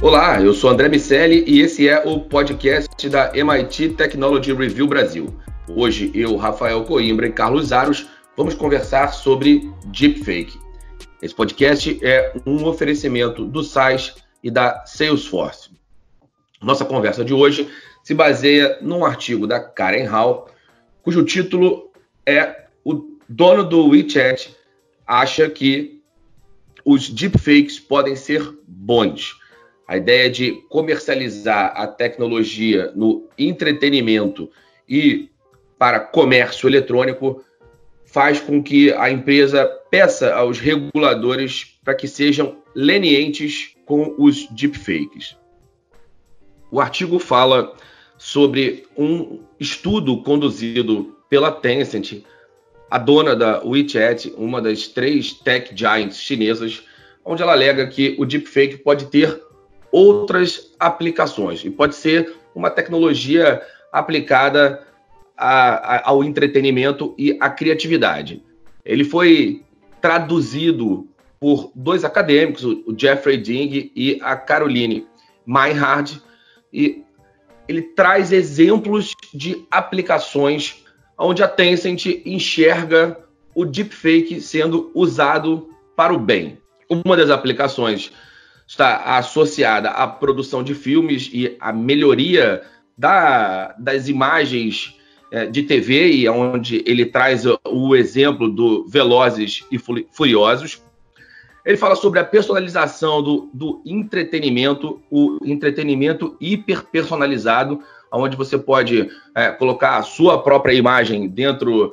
Olá, eu sou André Miceli e esse é o podcast da MIT Technology Review Brasil. Hoje eu, Rafael Coimbra e Carlos Aros vamos conversar sobre Deepfake. Esse podcast é um oferecimento do SAIS e da Salesforce. Nossa conversa de hoje se baseia num artigo da Karen Hall, cujo título é "O dono do WeChat acha que os deepfakes podem ser bons". A ideia de comercializar a tecnologia no entretenimento e para comércio eletrônico faz com que a empresa peça aos reguladores para que sejam lenientes com os deepfakes. O artigo fala sobre um estudo conduzido pela Tencent, a dona da WeChat, uma das 3 tech giants chinesas, onde ela alega que o deepfake pode ter outras aplicações e pode ser uma tecnologia aplicada ao entretenimento e à criatividade. Ele foi traduzido por 2 acadêmicos, o Jeffrey Ding e a Caroline Meinhard, e ele traz exemplos de aplicações onde a Tencent enxerga o deepfake sendo usado para o bem. Uma das aplicações está associada à produção de filmes e à melhoria das imagens de TV, e onde ele traz o exemplo do Velozes e Furiosos. Ele fala sobre a personalização do entretenimento, o entretenimento hiperpersonalizado, onde você pode colocar a sua própria imagem dentro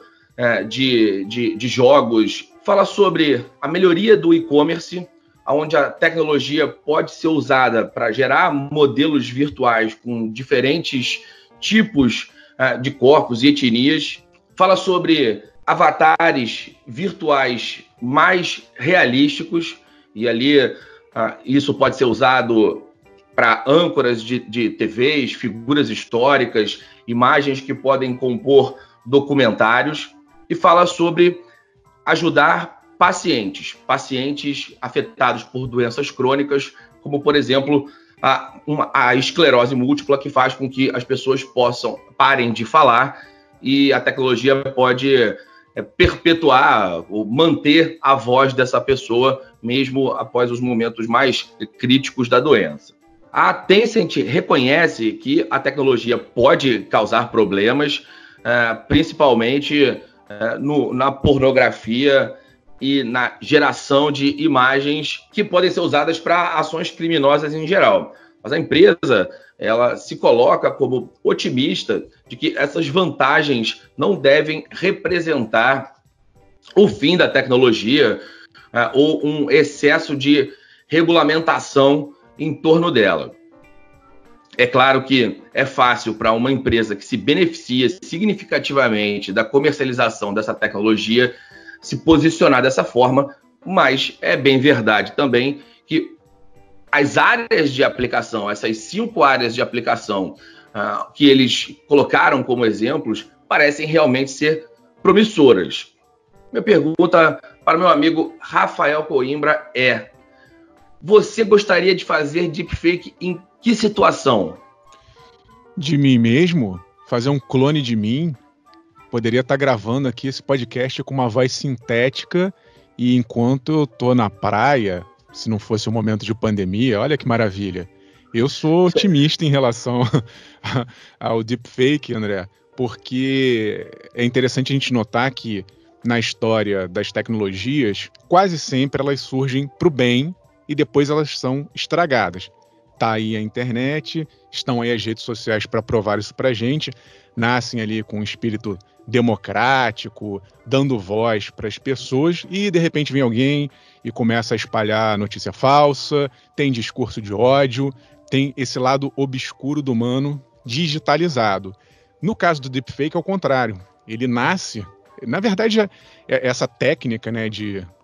de jogos. Fala sobre a melhoria do e-commerce, onde a tecnologia pode ser usada para gerar modelos virtuais com diferentes tipos de corpos e etnias. Fala sobre avatares virtuais mais realísticos, e ali isso pode ser usado para âncoras de TVs, figuras históricas, imagens que podem compor documentários. E fala sobre ajudar pacientes afetados por doenças crônicas, como, por exemplo, a esclerose múltipla, que faz com que as pessoas parem de falar, e a tecnologia pode perpetuar ou manter a voz dessa pessoa, mesmo após os momentos mais críticos da doença. A Tencent reconhece que a tecnologia pode causar problemas, principalmente na pornografia e na geração de imagens que podem ser usadas para ações criminosas em geral. Mas a empresa, ela se coloca como otimista de que essas vantagens não devem representar o fim da tecnologia ou um excesso de regulamentação em torno dela. É claro que é fácil para uma empresa que se beneficia significativamente da comercialização dessa tecnologia se posicionar dessa forma, mas é bem verdade também que as áreas de aplicação, essas 5 áreas de aplicação que eles colocaram como exemplos, parecem realmente ser promissoras. Minha pergunta para o meu amigo Rafael Coimbra é: você gostaria de fazer deepfake em que situação? De mim mesmo? Fazer um clone de mim? Poderia estar gravando aqui esse podcast com uma voz sintética, e enquanto eu tô na praia, se não fosse um momento de pandemia, olha que maravilha. Eu sou otimista em relação ao deepfake, André, porque é interessante a gente notar que na história das tecnologias, quase sempre elas surgem para o bem e depois elas são estragadas. Tá aí a internet, estão aí as redes sociais para provar isso pra gente, nascem ali com um espírito democrático, dando voz para as pessoas, e de repente vem alguém e começa a espalhar notícia falsa, tem discurso de ódio, tem esse lado obscuro do humano digitalizado. No caso do deepfake, é o contrário. Ele nasce, na verdade, essa técnica, né,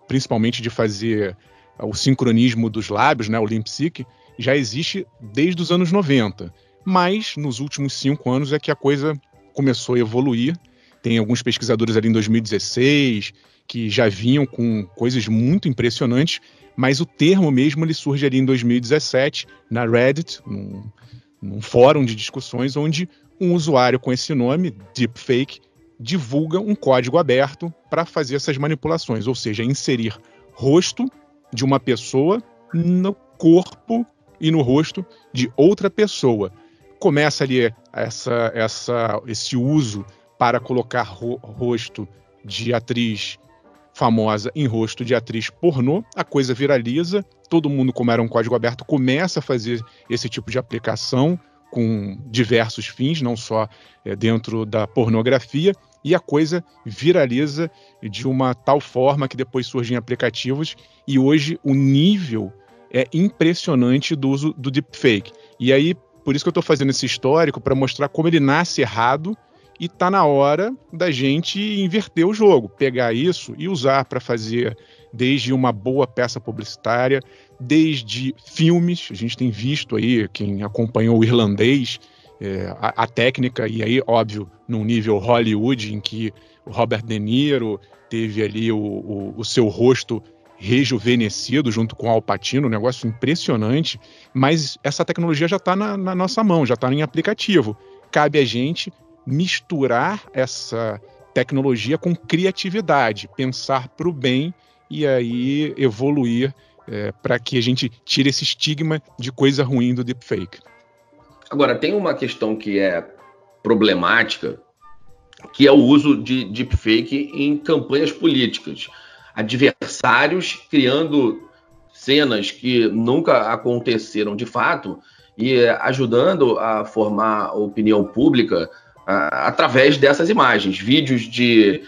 principalmente de fazer o sincronismo dos lábios, né, o lip sync, já existe desde os anos 90. Mas nos últimos 5 anos é que a coisa começou a evoluir tem alguns pesquisadores ali em 2016 que já vinham com coisas muito impressionantes, mas o termo mesmo ele surge ali em 2017 na Reddit, num fórum de discussões onde um usuário com esse nome, Deepfake, divulga um código aberto para fazer essas manipulações, ou seja, inserir rosto de uma pessoa no corpo e no rosto de outra pessoa. Começa ali esse uso para colocar rosto de atriz famosa em rosto de atriz pornô, a coisa viraliza, todo mundo, como era um código aberto, começa a fazer esse tipo de aplicação com diversos fins, não só dentro da pornografia, e a coisa viraliza de uma tal forma que depois surgem aplicativos, e hoje o nível é impressionante do uso do deepfake. E aí, por isso que eu estou fazendo esse histórico, para mostrar como ele nasce errado, e está na hora da gente inverter o jogo, pegar isso e usar para fazer desde uma boa peça publicitária, desde filmes. A gente tem visto aí, quem acompanhou o Irlandês, a técnica, e aí, óbvio, num nível Hollywood, em que o Robert De Niro teve ali o seu rosto rejuvenescido junto com o Al Pacino, um negócio impressionante, mas essa tecnologia já está na nossa mão, já está em aplicativo. Cabe a gente misturar essa tecnologia com criatividade, pensar para o bem e aí evoluir para que a gente tire esse estigma de coisa ruim do deepfake. Agora, tem uma questão que é problemática, que é o uso de deepfake em campanhas políticas. Adversários criando cenas que nunca aconteceram de fato e ajudando a formar a opinião pública através dessas imagens, vídeos de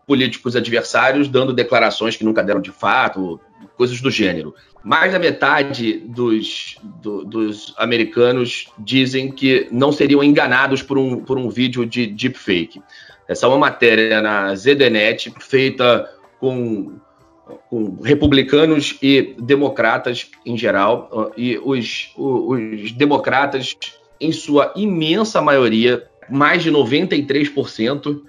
políticos adversários dando declarações que nunca deram de fato, coisas do gênero. Mais da metade dos americanos dizem que não seriam enganados por um vídeo de deepfake. Essa é uma matéria na ZDNet feita com republicanos e democratas em geral, e os democratas, em sua imensa maioria, mais de 93%,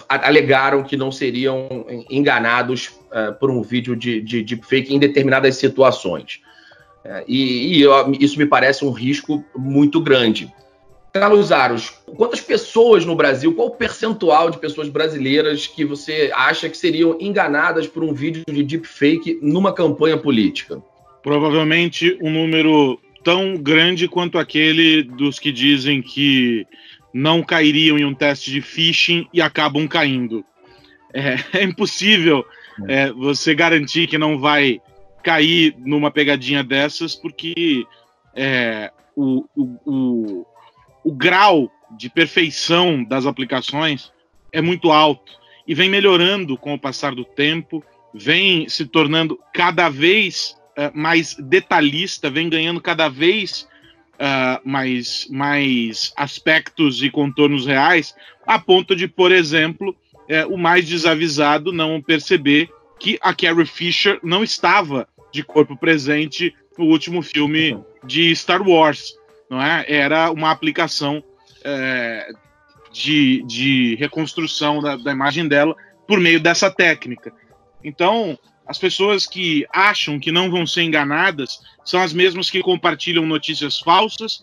alegaram que não seriam enganados por um vídeo de deepfake em determinadas situações. Isso me parece um risco muito grande. Carlos Aros, quantas pessoas no Brasil, qual o percentual de pessoas brasileiras que você acha que seriam enganadas por um vídeo de deepfake numa campanha política? Provavelmente um número tão grande quanto aquele dos que dizem que não cairiam em um teste de phishing e acabam caindo. É impossível você garantir que não vai cair numa pegadinha dessas, porque o grau de perfeição das aplicações é muito alto e vem melhorando com o passar do tempo, vem se tornando cada vez mais detalhista, vem ganhando cada vez mais aspectos e contornos reais, a ponto de, por exemplo, o mais desavisado não perceber que a Carrie Fisher não estava de corpo presente no último filme de Star Wars. Não é? Era uma aplicação de reconstrução da imagem dela por meio dessa técnica. Então, as pessoas que acham que não vão ser enganadas são as mesmas que compartilham notícias falsas,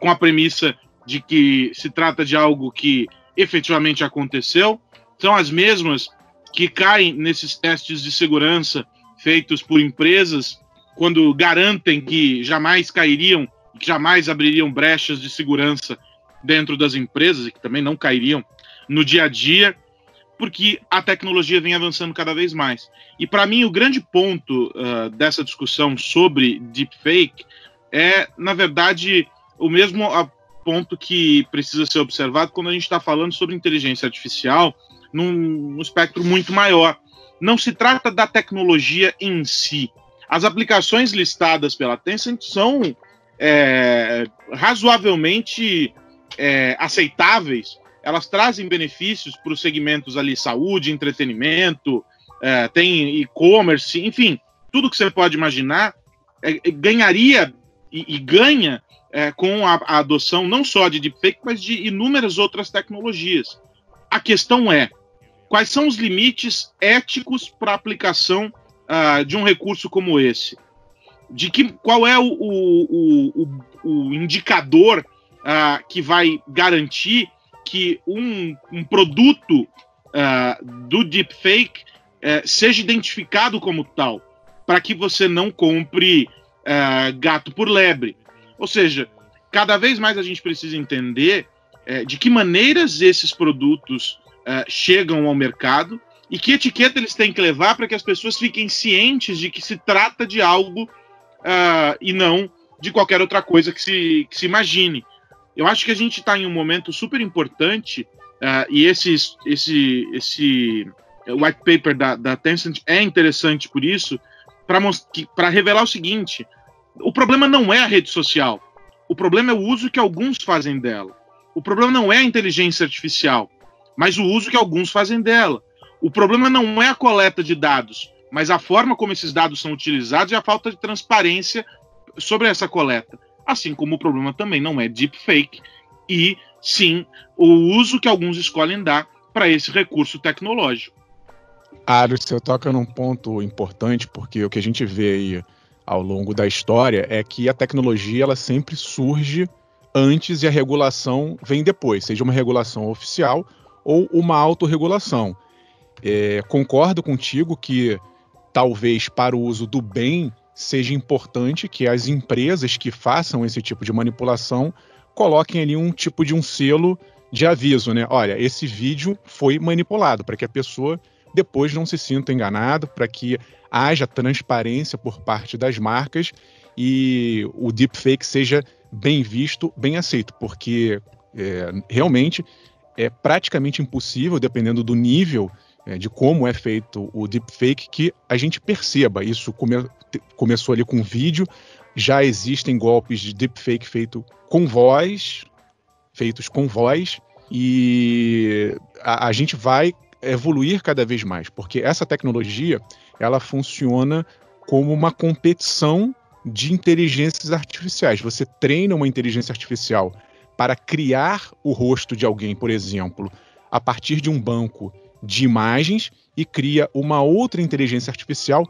com a premissa de que se trata de algo que efetivamente aconteceu, são as mesmas que caem nesses testes de segurança feitos por empresas quando garantem que jamais cairiam, que jamais abririam brechas de segurança dentro das empresas e que também não cairiam no dia a dia, porque a tecnologia vem avançando cada vez mais. E para mim o grande ponto dessa discussão sobre deepfake é, na verdade, o mesmo ponto que precisa ser observado quando a gente está falando sobre inteligência artificial num espectro muito maior. Não se trata da tecnologia em si. As aplicações listadas pela Tencent são razoavelmente aceitáveis. Elas trazem benefícios para os segmentos ali, saúde, entretenimento, tem e-commerce, enfim, tudo que você pode imaginar ganharia e ganha com a adoção não só de deepfake, mas de inúmeras outras tecnologias. a questão é, quais são os limites éticos para a aplicação de um recurso como esse? Qual é o indicador que vai garantir que um produto do deepfake seja identificado como tal, para que você não compre gato por lebre? Ou seja, cada vez mais a gente precisa entender de que maneiras esses produtos chegam ao mercado e que etiqueta eles têm que levar para que as pessoas fiquem cientes de que se trata de algo e não de qualquer outra coisa que se imagine. Eu acho que a gente está em um momento super importante e esse white paper da Tencent é interessante por isso, para revelar o seguinte: o problema não é a rede social, o problema é o uso que alguns fazem dela. O problema não é a inteligência artificial, mas o uso que alguns fazem dela. O problema não é a coleta de dados, mas a forma como esses dados são utilizados e a falta de transparência sobre essa coleta. Assim como o problema também não é deepfake, e sim o uso que alguns escolhem dar para esse recurso tecnológico. Você toca num ponto importante, porque o que a gente vê aí ao longo da história é que a tecnologia ela sempre surge antes e a regulação vem depois, seja uma regulação oficial ou uma autorregulação. Concordo contigo que talvez para o uso do bem seja importante que as empresas que façam esse tipo de manipulação coloquem ali um tipo de um selo de aviso, né? Olha, esse vídeo foi manipulado, para que a pessoa depois não se sinta enganada, para que haja transparência por parte das marcas e o deepfake seja bem visto, bem aceito, porque realmente é praticamente impossível, dependendo do nível de como é feito o deepfake, que a gente perceba. Isso começou ali com vídeo, já existem golpes de deepfake feitos com voz, e a gente vai evoluir cada vez mais, porque essa tecnologia ela funciona como uma competição de inteligências artificiais. Você treina uma inteligência artificial para criar o rosto de alguém, por exemplo, a partir de um banco de imagens, e cria uma outra inteligência artificial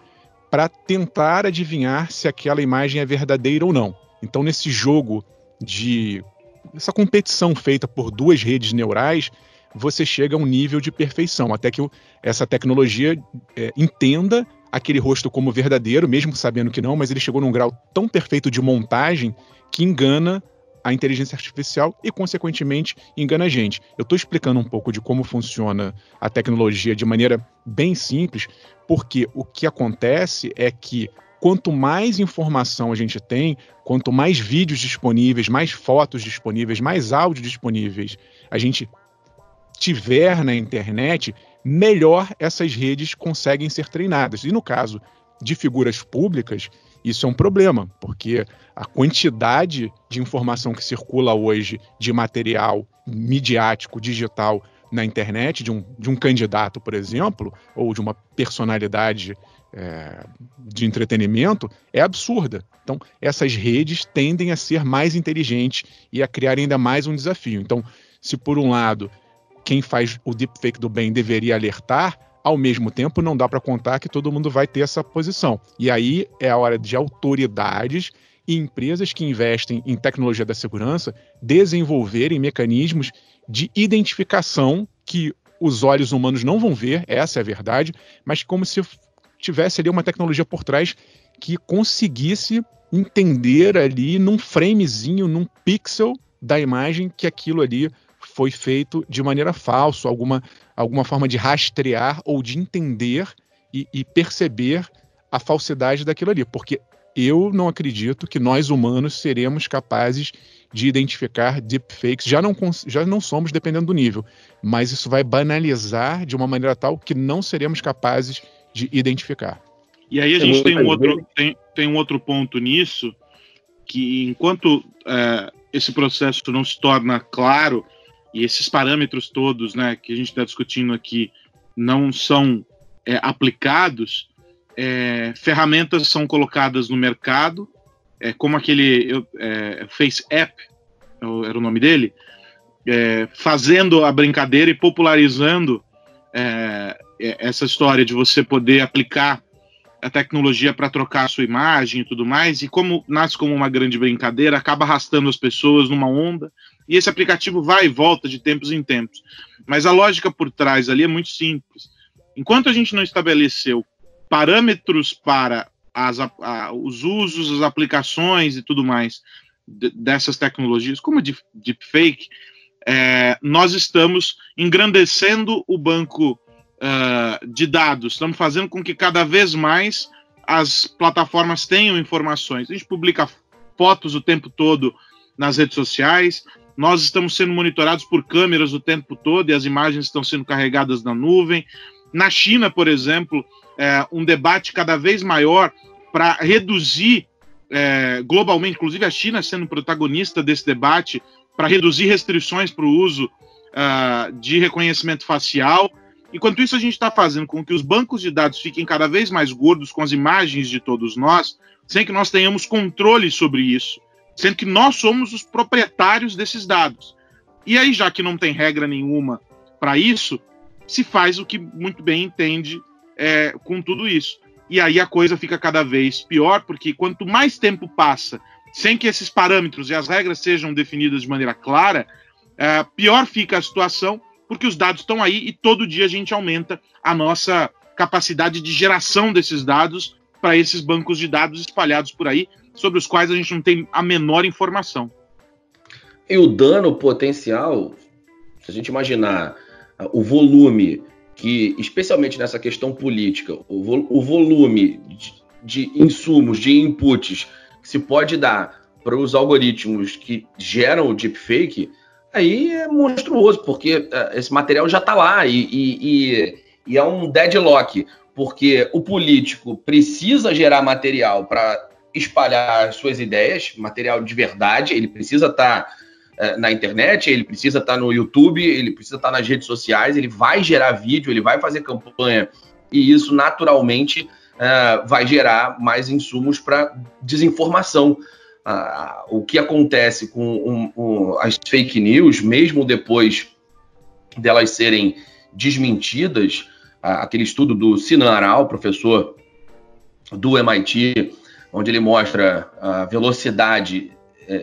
para tentar adivinhar se aquela imagem é verdadeira ou não. Então, nesse jogo essa competição feita por duas redes neurais, você chega a um nível de perfeição, até que essa tecnologia entenda aquele rosto como verdadeiro, mesmo sabendo que não, mas ele chegou num grau tão perfeito de montagem que engana a inteligência artificial e, consequentemente, engana a gente. Eu estou explicando um pouco de como funciona a tecnologia de maneira bem simples, porque o que acontece é que quanto mais informação a gente tem, quanto mais vídeos disponíveis, mais fotos disponíveis, mais áudio disponíveis a gente tiver na internet, melhor essas redes conseguem ser treinadas. E no caso de figuras públicas, isso é um problema, porque a quantidade de informação que circula hoje de material midiático, digital, na internet, de um candidato, por exemplo, ou de uma personalidade de entretenimento, é absurda. Então, essas redes tendem a ser mais inteligentes e a criar ainda mais um desafio. Então, se por um lado, quem faz o deepfake do bem deveria alertar, ao mesmo tempo não dá para contar que todo mundo vai ter essa posição. E aí é a hora de autoridades e empresas que investem em tecnologia da segurança desenvolverem mecanismos de identificação que os olhos humanos não vão ver, essa é a verdade, mas como se tivesse ali uma tecnologia por trás que conseguisse entender ali num framezinho, num pixel da imagem que aquilo ali foi feito de maneira falsa, alguma forma de rastrear ou de entender e perceber a falsidade daquilo ali, porque eu não acredito que nós humanos seremos capazes de identificar deepfakes, já não somos, dependendo do nível, mas isso vai banalizar de uma maneira tal que não seremos capazes de identificar. E aí a gente tem um outro ponto nisso, que enquanto esse processo não se torna claro, e esses parâmetros todos, né, que a gente está discutindo aqui não são aplicados, ferramentas são colocadas no mercado, como aquele Face App, era o nome dele, fazendo a brincadeira e popularizando essa história de você poder aplicar a tecnologia para trocar a sua imagem e tudo mais, e como nasce como uma grande brincadeira, acaba arrastando as pessoas numa onda, e esse aplicativo vai e volta de tempos em tempos. Mas a lógica por trás ali é muito simples. Enquanto a gente não estabeleceu parâmetros para os usos, as aplicações e tudo mais dessas tecnologias, como deepfake, nós estamos engrandecendo o banco de dados, estamos fazendo com que cada vez mais as plataformas tenham informações. A gente publica fotos o tempo todo nas redes sociais, nós estamos sendo monitorados por câmeras o tempo todo e as imagens estão sendo carregadas na nuvem. Na China, por exemplo, um debate cada vez maior para reduzir globalmente, inclusive a China sendo protagonista desse debate, para reduzir restrições para o uso de reconhecimento facial. Enquanto isso, a gente está fazendo com que os bancos de dados fiquem cada vez mais gordos com as imagens de todos nós, sem que nós tenhamos controle sobre isso, sendo que nós somos os proprietários desses dados. E aí, já que não tem regra nenhuma para isso, se faz o que muito bem entende com tudo isso. E aí a coisa fica cada vez pior, porque quanto mais tempo passa sem que esses parâmetros e as regras sejam definidas de maneira clara, pior fica a situação, porque os dados estão aí e todo dia a gente aumenta a nossa capacidade de geração desses dados para esses bancos de dados espalhados por aí, sobre os quais a gente não tem a menor informação. E o dano potencial, se a gente imaginar o volume que, especialmente nessa questão política, o volume de insumos, de inputs que se pode dar para os algoritmos que geram o deepfake, aí é monstruoso, porque esse material já está lá e é um deadlock, porque o político precisa gerar material para espalhar as suas ideias, material de verdade, ele precisa estar na internet, ele precisa estar no YouTube, ele precisa estar nas redes sociais, ele vai gerar vídeo, ele vai fazer campanha, e isso naturalmente vai gerar mais insumos para desinformação. O que acontece com as fake news, mesmo depois delas serem desmentidas, aquele estudo do Sinan Aral, professor do MIT, onde ele mostra a velocidade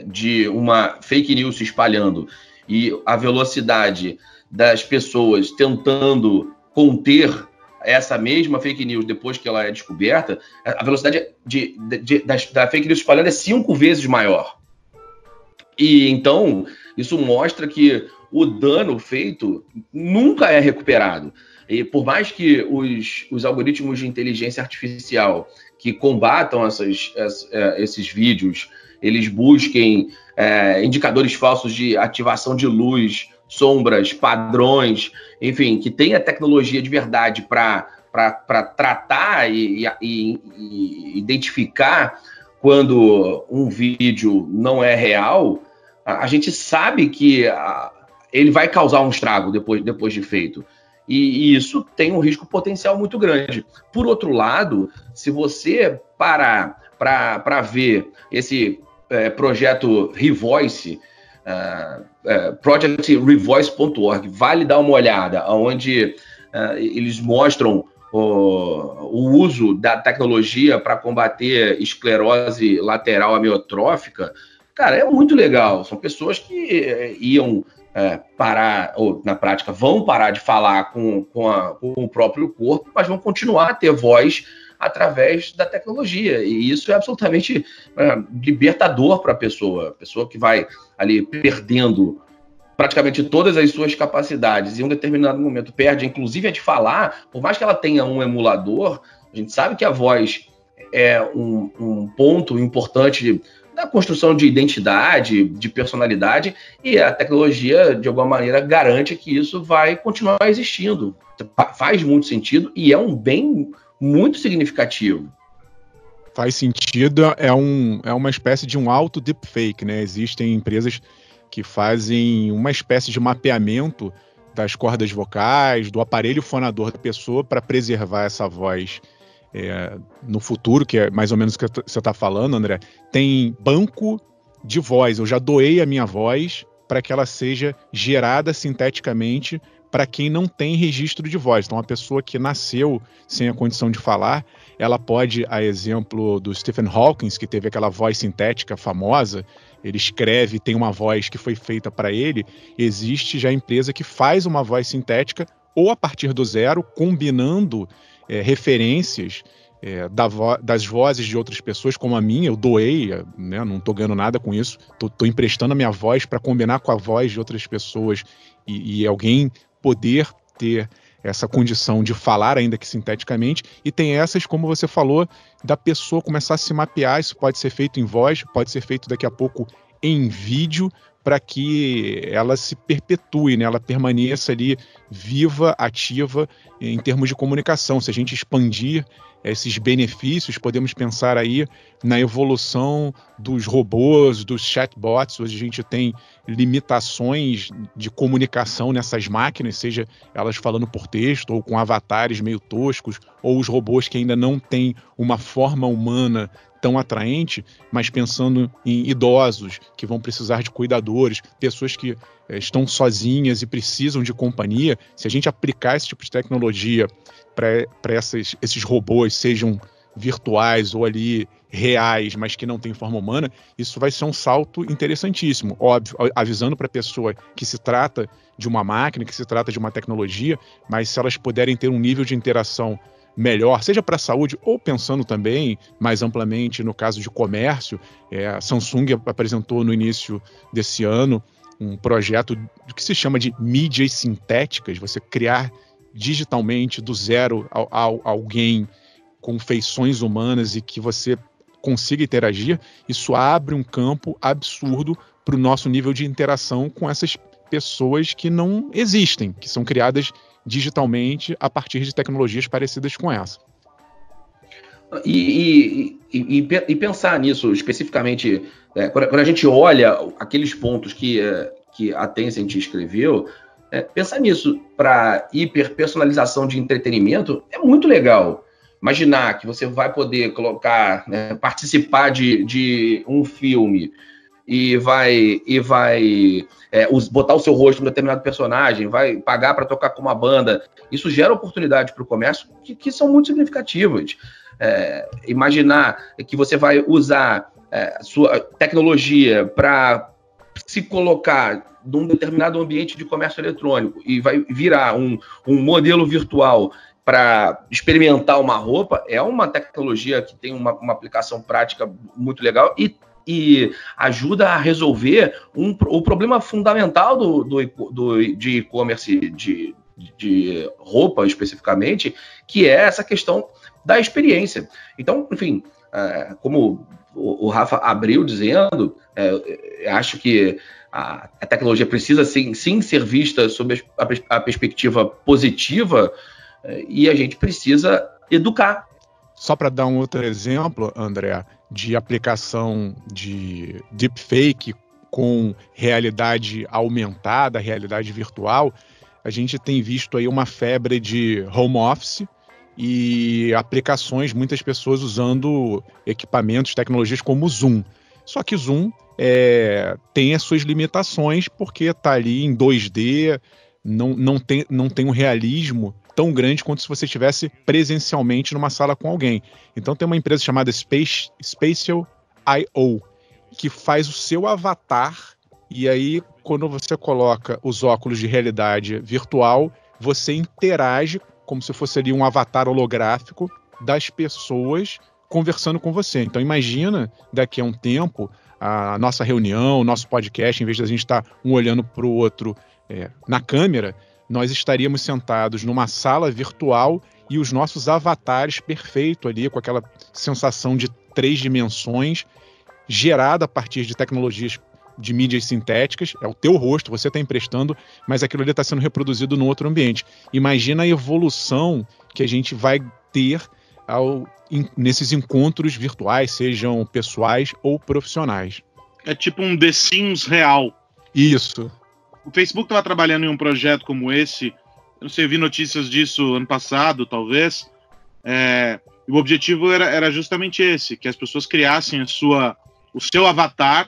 de uma fake news se espalhando e a velocidade das pessoas tentando conter essa mesma fake news depois que ela é descoberta, a velocidade da fake news espalhando é 5 vezes maior. E então, isso mostra que o dano feito nunca é recuperado. E por mais que os algoritmos de inteligência artificial que combatam esses vídeos, eles busquem indicadores falsos de ativação de luz, sombras, padrões, enfim, que tenha tecnologia de verdade para tratar e identificar quando um vídeo não é real, a gente sabe que ele vai causar um estrago depois de feito. E isso tem um risco potencial muito grande. Por outro lado, se você parar para ver esse projeto Revoice, projectrevoice.org, vale dar uma olhada, onde eles mostram o uso da tecnologia para combater esclerose lateral amiotrófica. Cara, é muito legal. São pessoas que iam parar, ou na prática vão parar de falar com o próprio corpo, mas vão continuar a ter voz através da tecnologia, e isso é absolutamente libertador para a pessoa que vai ali perdendo praticamente todas as suas capacidades, e em um determinado momento perde, inclusive a de falar, por mais que ela tenha um emulador, a gente sabe que a voz é um ponto importante da construção de identidade, de personalidade, e a tecnologia, de alguma maneira, garante que isso vai continuar existindo. Faz muito sentido e é um bem muito significativo. Faz sentido, é uma espécie de um auto-deepfake, né? Existem empresas que fazem uma espécie de mapeamento das cordas vocais, do aparelho fonador da pessoa para preservar essa voz no futuro, que é mais ou menos o que você está falando, André. Tem banco de voz, eu já doei a minha voz para que ela seja gerada sinteticamente para quem não tem registro de voz. Então, a pessoa que nasceu sem a condição de falar, ela pode, a exemplo do Stephen Hawking, que teve aquela voz sintética famosa, ele escreve, tem uma voz que foi feita para ele, existe já empresa que faz uma voz sintética ou a partir do zero, combinando referências das vozes de outras pessoas, como a minha, eu doei, né, não estou ganhando nada com isso, estou emprestando a minha voz para combinar com a voz de outras pessoas e alguém poder ter essa condição de falar, ainda que sinteticamente, e tem essas, como você falou, da pessoa começar a se mapear. Isso pode ser feito em voz, pode ser feito daqui a pouco em vídeo, para que ela se perpetue, né? Ela permaneça ali viva, ativa em termos de comunicação. Se a gente expandir esses benefícios, podemos pensar aí na evolução dos robôs, dos chatbots. Hoje a gente tem limitações de comunicação nessas máquinas, seja elas falando por texto ou com avatares meio toscos, ou os robôs que ainda não têm uma forma humana tão atraente, mas pensando em idosos que vão precisar de cuidadores, pessoas que estão sozinhas e precisam de companhia. Se a gente aplicar esse tipo de tecnologia para esses robôs, sejam virtuais ou ali reais, mas que não têm forma humana, isso vai ser um salto interessantíssimo. Óbvio, avisando para a pessoa que se trata de uma máquina, que se trata de uma tecnologia, mas se elas puderem ter um nível de interação melhor, seja para a saúde ou pensando também mais amplamente no caso de comércio. A Samsung apresentou no início desse ano um projeto que se chama de mídias sintéticas, você criar digitalmente do zero alguém com feições humanas e que você consiga interagir. Isso abre um campo absurdo para o nosso nível de interação com essas pessoas que não existem, que são criadas digitalmente a partir de tecnologias parecidas com essa. E pensar nisso especificamente, quando a gente olha aqueles pontos que a Tencent escreveu, pensar nisso para hiperpersonalização de entretenimento é muito legal. Imaginar que você vai poder colocar, participar de um filme e vai botar o seu rosto em um determinado personagem, vai pagar para tocar com uma banda. Isso gera oportunidades para o comércio que são muito significativas. Imaginar que você vai usar sua tecnologia para se colocar num determinado ambiente de comércio eletrônico e vai virar um modelo virtual para experimentar uma roupa, é uma tecnologia que tem uma aplicação prática muito legal e ajuda a resolver o problema fundamental de e-commerce de roupa, especificamente, que é essa questão da experiência. Então, enfim, como o Rafa abriu dizendo, acho que a tecnologia precisa sim ser vista sob a perspectiva positiva, e a gente precisa educar. Só para dar um outro exemplo, André, de aplicação de deepfake com realidade aumentada, realidade virtual, a gente tem visto aí uma febre de home office e aplicações, muitas pessoas usando equipamentos, tecnologias como o Zoom. Só que o Zoom tem as suas limitações porque está ali em 2D, não tem um realismo tão grande quanto se você estivesse presencialmente numa sala com alguém. Então tem uma empresa chamada Spatial.io que faz o seu avatar, e aí quando você coloca os óculos de realidade virtual, você interage como se fosse ali um avatar holográfico das pessoas conversando com você. Então imagina daqui a um tempo a nossa reunião, o nosso podcast, em vez de a gente estar um olhando para o outro na câmera, nós estaríamos sentados numa sala virtual e os nossos avatares perfeitos ali, com aquela sensação de 3 dimensões, gerada a partir de tecnologias de mídias sintéticas. É o teu rosto, você está emprestando, mas aquilo ali está sendo reproduzido no outro ambiente. Imagina a evolução que a gente vai ter nesses encontros virtuais, sejam pessoais ou profissionais. É tipo um The Sims real. Isso. O Facebook estava trabalhando em um projeto como esse, eu não sei, eu vi notícias disso ano passado, talvez, e o objetivo era justamente esse, que as pessoas criassem o seu avatar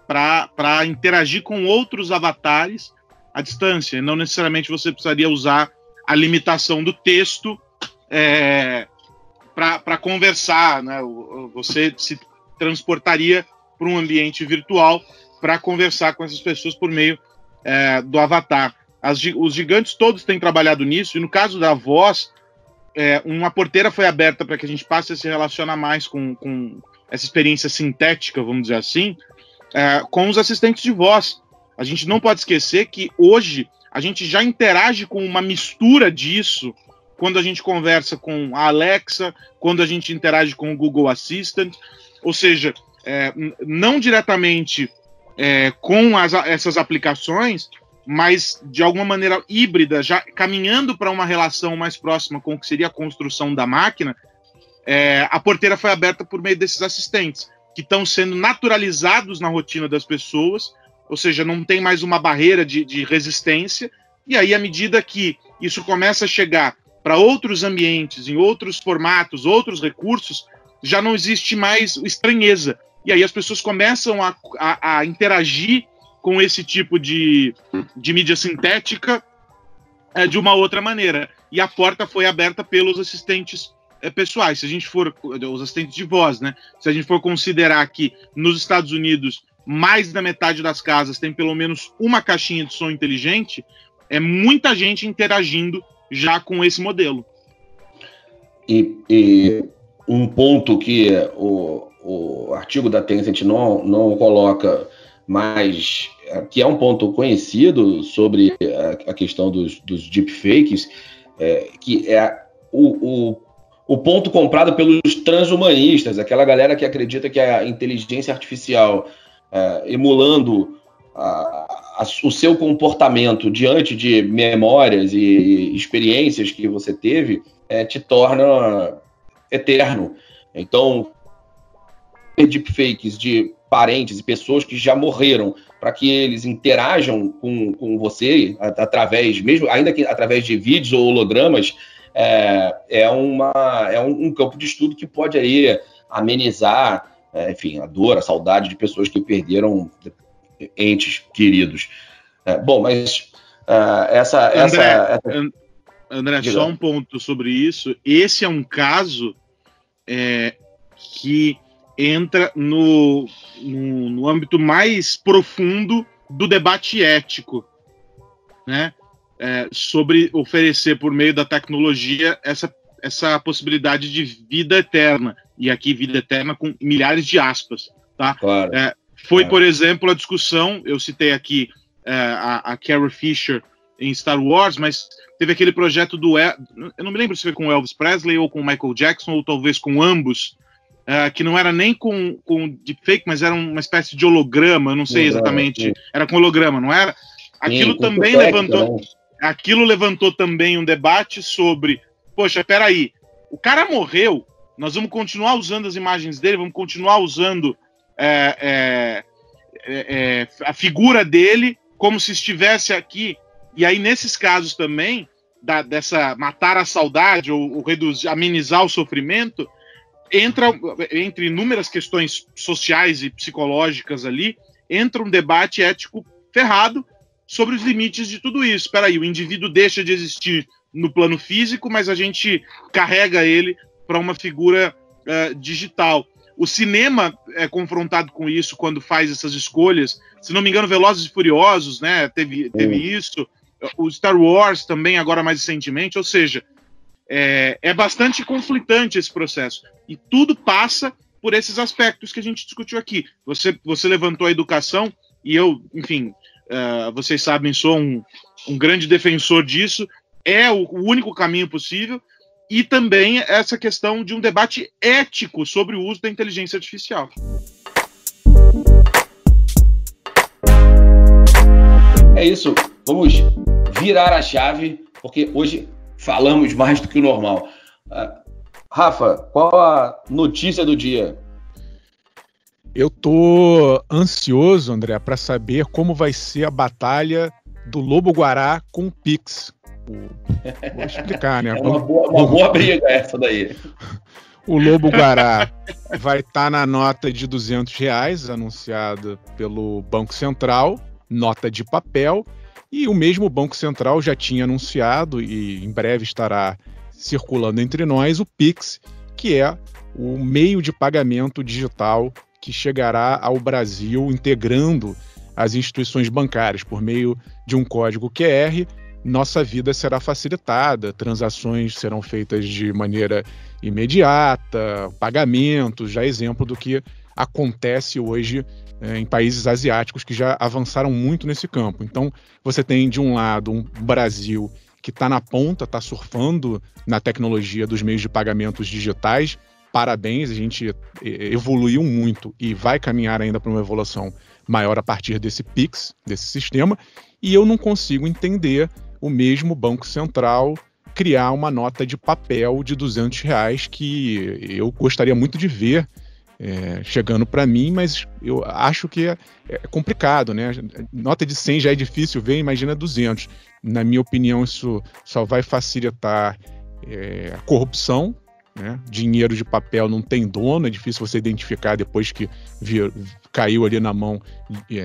para interagir com outros avatares à distância. Não necessariamente você precisaria usar a limitação do texto para conversar, né? Você se transportaria para um ambiente virtual para conversar com essas pessoas por meio do avatar. Os gigantes todos têm trabalhado nisso, e no caso da voz, uma porteira foi aberta para que a gente passe a se relacionar mais com essa experiência sintética, vamos dizer assim, com os assistentes de voz. A gente não pode esquecer que hoje a gente já interage com uma mistura disso quando a gente conversa com a Alexa, quando a gente interage com o Google Assistant, ou seja, não diretamente com essas aplicações, mas de alguma maneira híbrida, já caminhando para uma relação mais próxima com o que seria a construção da máquina. A porteira foi aberta por meio desses assistentes, que estão sendo naturalizados na rotina das pessoas, ou seja, não tem mais uma barreira de resistência, e aí, à medida que isso começa a chegar para outros ambientes, em outros formatos, outros recursos, já não existe mais estranheza. E aí as pessoas começam a interagir com esse tipo de mídia sintética de uma outra maneira. E a porta foi aberta pelos assistentes pessoais. Se a gente for, os assistentes de voz, né? Se a gente for considerar que nos Estados Unidos mais da metade das casas tem pelo menos uma caixinha de som inteligente, é muita gente interagindo já com esse modelo. E um ponto que o artigo da Tencent não coloca, mas que é um ponto conhecido sobre a questão dos deepfakes, que é o ponto comprado pelos transhumanistas, aquela galera que acredita que a inteligência artificial emulando o seu comportamento diante de memórias e experiências que você teve te torna eterno. Então, deepfakes de parentes e pessoas que já morreram, para que eles interajam com você através, mesmo ainda que através de vídeos ou hologramas, é um campo de estudo que pode aí amenizar, enfim, a dor, a saudade de pessoas que perderam entes queridos. Bom, mas André, só um ponto sobre isso. Esse é um caso que entra no âmbito mais profundo do debate ético, né? Sobre oferecer por meio da tecnologia essa possibilidade de vida eterna. E aqui vida eterna com milhares de aspas. Tá? Claro. Por exemplo, a discussão, eu citei aqui a Carrie Fisher em Star Wars, mas teve aquele projeto eu não me lembro se foi com o Elvis Presley ou com o Michael Jackson, ou talvez com ambos, que não era nem com deepfake, mas era uma espécie de holograma, eu não sei exatamente, sim. Era com holograma, não era? Aquilo sim, também levantou também um debate sobre, poxa, peraí, o cara morreu, nós vamos continuar usando as imagens dele, vamos continuar usando a figura dele como se estivesse aqui. E aí, nesses casos também, dessa matar a saudade ou reduzir, amenizar o sofrimento, entre inúmeras questões sociais e psicológicas ali, entra um debate ético ferrado sobre os limites de tudo isso. Espera aí, o indivíduo deixa de existir no plano físico, mas a gente carrega ele para uma figura digital. O cinema é confrontado com isso quando faz essas escolhas. Se não me engano, Velozes e Furiosos, né, teve isso. O Star Wars também, agora mais recentemente. Ou seja, é bastante conflitante esse processo. E tudo passa por esses aspectos que a gente discutiu aqui. Você levantou a educação, e eu, enfim, vocês sabem, sou um grande defensor disso. É o único caminho possível. E também essa questão de um debate ético sobre o uso da inteligência artificial. É isso. Vamos virar a chave, porque hoje falamos mais do que o normal. Rafa, qual a notícia do dia? Eu tô ansioso, André, para saber como vai ser a batalha do Lobo-Guará com o Pix. Vou explicar, né? Uma boa briga essa daí. O lobo-guará vai estar na nota de R$ 200, anunciada pelo Banco Central, nota de papel, e o mesmo Banco Central já tinha anunciado, e em breve estará circulando entre nós, o Pix, que é o meio de pagamento digital que chegará ao Brasil integrando as instituições bancárias por meio de um código QR. Nossa vida será facilitada, transações serão feitas de maneira imediata, pagamentos, já exemplo do que acontece hoje em países asiáticos que já avançaram muito nesse campo. Então, você tem, de um lado, um Brasil que está na ponta, está surfando na tecnologia dos meios de pagamentos digitais. Parabéns, a gente evoluiu muito e vai caminhar ainda para uma evolução maior a partir desse Pix, desse sistema, e eu não consigo entender o mesmo Banco Central criar uma nota de papel de R$ 200 que eu gostaria muito de ver chegando para mim, mas eu acho que é complicado, né? Nota de 100 já é difícil ver, imagina 200. Na minha opinião, isso só vai facilitar a corrupção, né? Dinheiro de papel não tem dono, é difícil você identificar depois que caiu ali na mão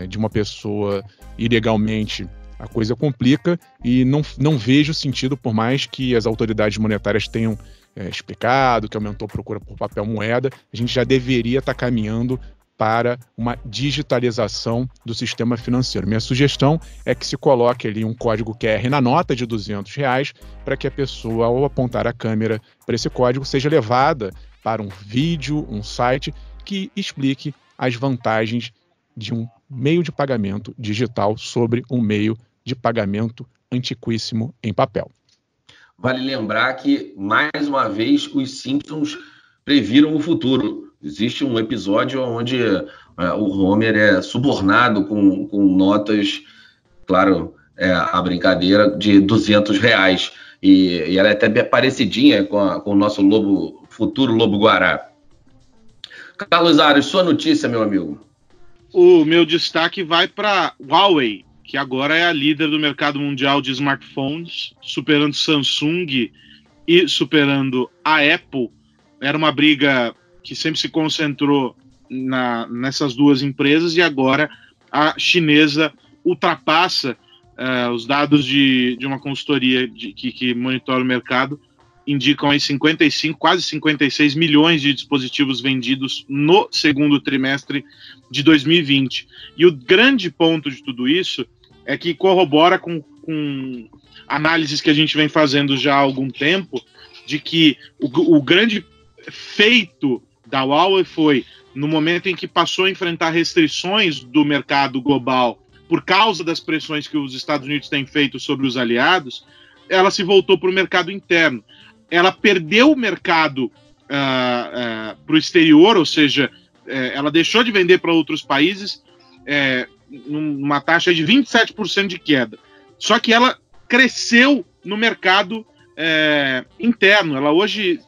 de uma pessoa ilegalmente. A coisa complica e não vejo sentido, por mais que as autoridades monetárias tenham explicado que aumentou a procura por papel moeda, a gente já deveria estar caminhando para uma digitalização do sistema financeiro. Minha sugestão é que se coloque ali um código QR na nota de R$ 200 para que a pessoa, ao apontar a câmera para esse código, seja levada para um vídeo, um site que explique as vantagens de um meio de pagamento digital sobre um meio de pagamento antiquíssimo em papel. Vale lembrar que, mais uma vez, os Simpsons previram o futuro. Existe um episódio onde o Homer é subornado com notas, claro, a brincadeira, de R$ 200. E ela é até parecidinha com o nosso futuro lobo-guará. Carlos Aros, sua notícia, meu amigo. O meu destaque vai para Huawei, que agora é a líder do mercado mundial de smartphones, superando Samsung e superando a Apple. Era uma briga que sempre se concentrou nessas duas empresas e agora a chinesa ultrapassa os dados de uma consultoria que monitora o mercado, indicam aí quase 56 milhões de dispositivos vendidos no segundo trimestre de 2020. E o grande ponto de tudo isso é que corrobora com análises que a gente vem fazendo já há algum tempo, de que o grande feito da Huawei foi, no momento em que passou a enfrentar restrições do mercado global por causa das pressões que os Estados Unidos têm feito sobre os aliados, ela se voltou para o mercado interno. Ela perdeu o mercado para o exterior, ou seja, ela deixou de vender para outros países numa taxa de 27% de queda. Só que ela cresceu no mercado interno. Ela hoje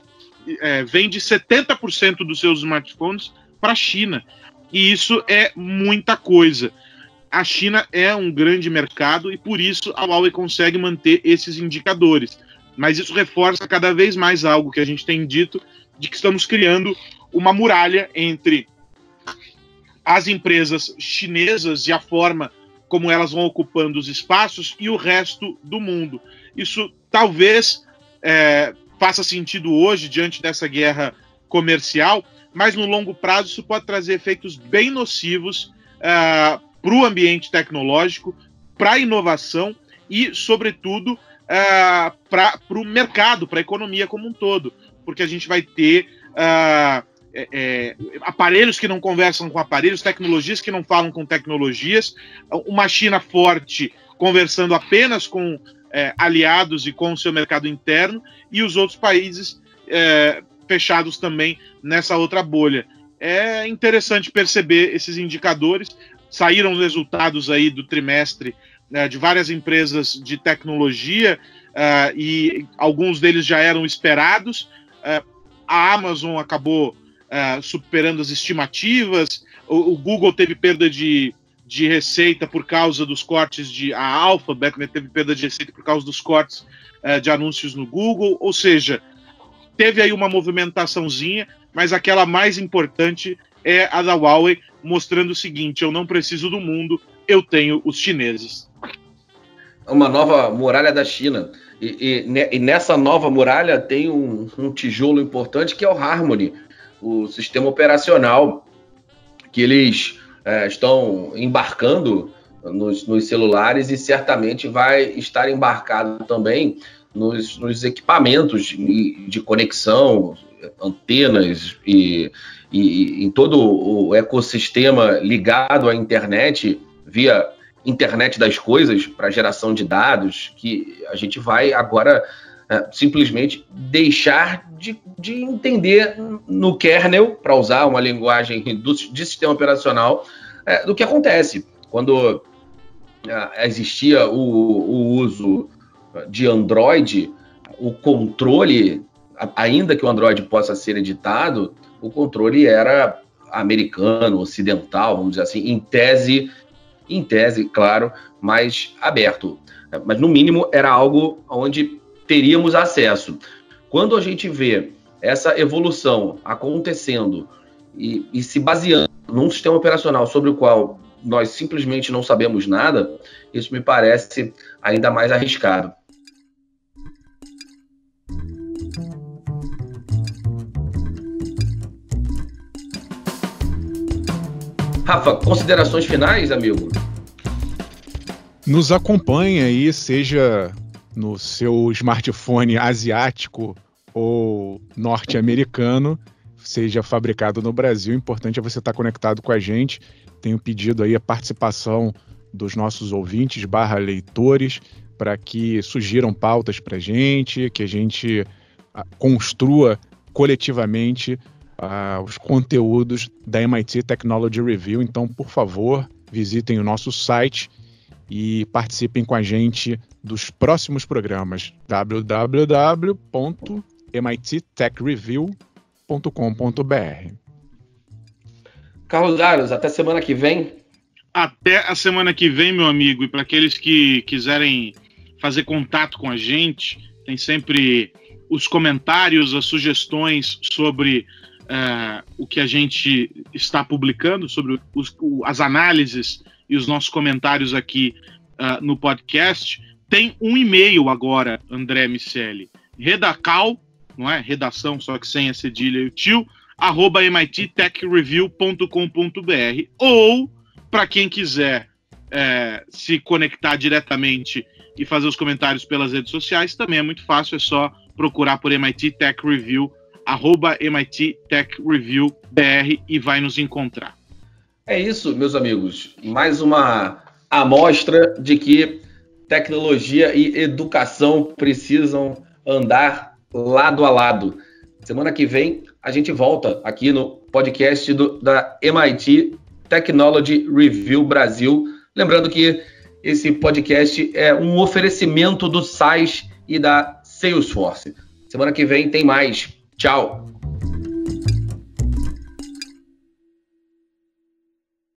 vende 70% dos seus smartphones para a China. E isso é muita coisa. A China é um grande mercado e por isso a Huawei consegue manter esses indicadores. Mas isso reforça cada vez mais algo que a gente tem dito, de que estamos criando uma muralha entre as empresas chinesas e a forma como elas vão ocupando os espaços e o resto do mundo. Isso talvez faça sentido hoje, diante dessa guerra comercial, mas no longo prazo isso pode trazer efeitos bem nocivos para o ambiente tecnológico, para a inovação e, sobretudo, para o mercado, para a economia como um todo, porque a gente vai ter aparelhos que não conversam com aparelhos, tecnologias que não falam com tecnologias, uma China forte conversando apenas com aliados e com o seu mercado interno, e os outros países fechados também nessa outra bolha. É interessante perceber esses indicadores. Saíram os resultados aí do trimestre de várias empresas de tecnologia e alguns deles já eram esperados. A Amazon acabou superando as estimativas, o Google teve perda de receita por causa dos cortes a Alphabet, né, teve perda de receita por causa dos cortes de anúncios no Google, ou seja, teve aí uma movimentaçãozinha, mas aquela mais importante é a da Huawei, mostrando o seguinte: eu não preciso do mundo, eu tenho os chineses. Uma nova muralha da China. E nessa nova muralha tem um tijolo importante que é o Harmony, o sistema operacional que eles estão embarcando nos celulares e certamente vai estar embarcado também nos equipamentos de conexão, antenas e em todo o ecossistema ligado à internet, via internet das coisas, para geração de dados, que a gente vai agora simplesmente deixar de entender no kernel, para usar uma linguagem de sistema operacional, do que acontece. Quando existia o uso de Android, o controle, ainda que o Android possa ser editado, o controle era americano, ocidental, vamos dizer assim, em tese, claro, mas aberto. Mas, no mínimo, era algo onde teríamos acesso. Quando a gente vê essa evolução acontecendo e se baseando num sistema operacional sobre o qual nós simplesmente não sabemos nada, isso me parece ainda mais arriscado. Rafa, considerações finais, amigo? Nos acompanhe aí, seja no seu smartphone asiático ou norte-americano, seja fabricado no Brasil. O importante é você estar conectado com a gente. Tenho pedido aí a participação dos nossos ouvintes / leitores para que sugiram pautas para a gente, que a gente construa coletivamente os conteúdos da MIT Technology Review. Então, por favor, visitem o nosso site e participem com a gente dos próximos programas. www.mittechreview.com.br. Carlos Aros, até semana que vem. Até a semana que vem, meu amigo. E para aqueles que quiserem fazer contato com a gente, tem sempre os comentários, as sugestões sobre o que a gente está publicando, sobre as análises e os nossos comentários aqui no podcast. Tem um e-mail agora, André Miceli, redacal, não é? Redação, só que sem a cedilha e o tio, @mittechreview.com.br. Ou, para quem quiser se conectar diretamente e fazer os comentários pelas redes sociais, também é muito fácil, é só procurar por MIT Tech Review, @MIT Tech Review BR, e vai nos encontrar. É isso, meus amigos. Mais uma amostra de que tecnologia e educação precisam andar lado a lado. Semana que vem a gente volta aqui no podcast da MIT Technology Review Brasil. Lembrando que esse podcast é um oferecimento do SAIS e da Salesforce. Semana que vem tem mais. Tchau!